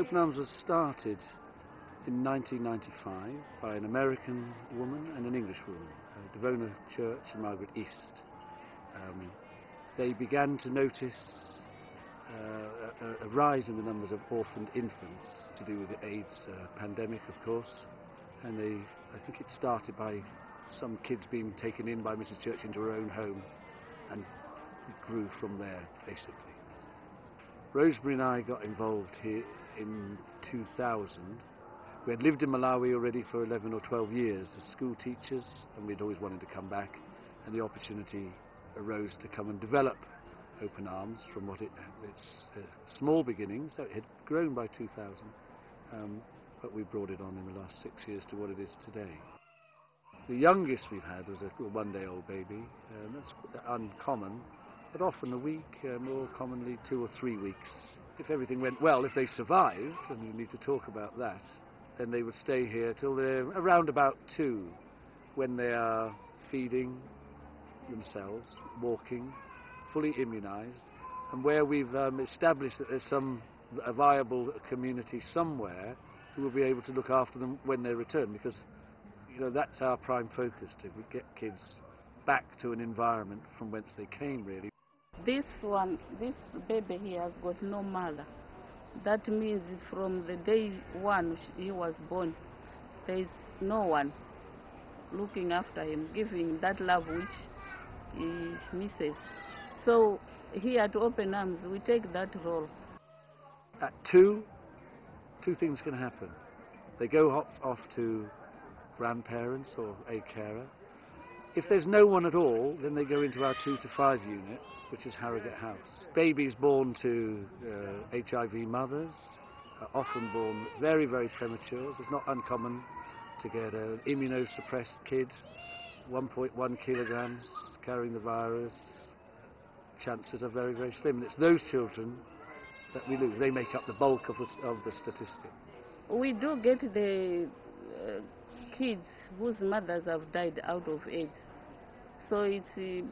Open Arms was started in 1995 by an American woman and an English woman, Devona Church and Margaret East. They began to notice a rise in the numbers of orphaned infants to do with the AIDS pandemic, of course, and I think it started by some kids being taken in by Mrs. Church into her own home, and it grew from there, basically. Rosemary and I got involved here in 2000. We had lived in Malawi already for 11 or 12 years as school teachers, and we'd always wanted to come back, and the opportunity arose to come and develop Open Arms from its small beginnings. So it had grown by 2000, but we brought it on in the last 6 years to what it is today. The youngest we've had was a one-day-old baby. That's uncommon, but often a week, more commonly 2 or 3 weeks. If everything went well, if they survived, and we need to talk about that, then they would stay here till they're around about 2, when they are feeding themselves, walking, fully immunised, and where we've established that there's a viable community somewhere who will be able to look after them when they return, because that's our prime focus, to get kids back to an environment from whence they came, really. This baby here has got no mother. That means from the day one he was born, there is no one looking after him, giving that love which he misses. So here at Open Arms, we take that role. At 2 things can happen. They go off to grandparents or a carer. If there's no one at all, then they go into our 2 to 5 unit, which is Harrogate House. Babies born to HIV mothers are often born very, very premature. It's not uncommon to get an immunosuppressed kid, 1.1 kilograms, carrying the virus. Chances are very, very slim. And it's those children that we lose. They make up the bulk of the statistic. We do get the kids whose mothers have died out of AIDS. So it's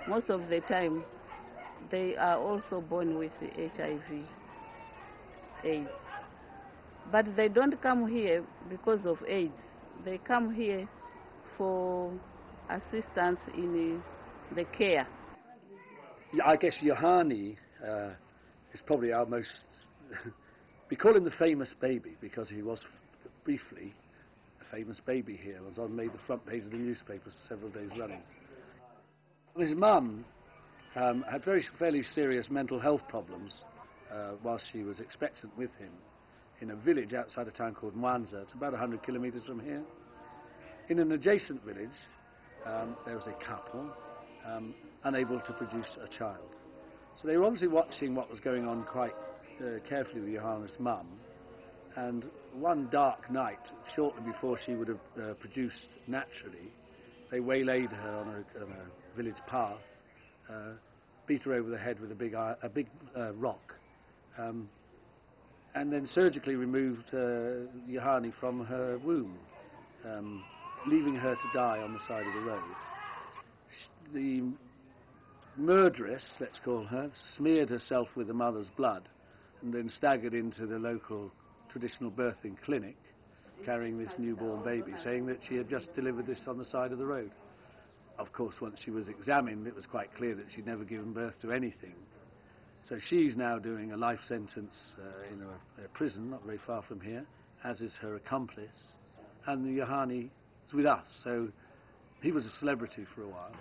most of the time they are also born with HIV AIDS. But they don't come here because of AIDS. They come here for assistance in the care. I guess Yohani is probably our most... we call him the famous baby because he was briefly a famous baby here. Made the front page of the newspapers several days running. His mum had fairly serious mental health problems whilst she was expectant with him in a village outside a town called Mwanza. It's about 100 kilometres from here. In an adjacent village, there was a couple unable to produce a child. So they were obviously watching what was going on quite carefully with Johanna's mum, and one dark night, shortly before she would have produced naturally, they waylaid her on a village path, beat her over the head with a big rock, and then surgically removed Yohani from her womb, leaving her to die on the side of the road. The murderess, let's call her, smeared herself with the mother's blood and then staggered into the local traditional birthing clinic carrying this newborn baby, saying that she had just delivered this on the side of the road. Of course, once she was examined, it was quite clear that she'd never given birth to anything. So she's now doing a life sentence in a prison not very far from here, as is her accomplice. And the Yohani is with us, so he was a celebrity for a while.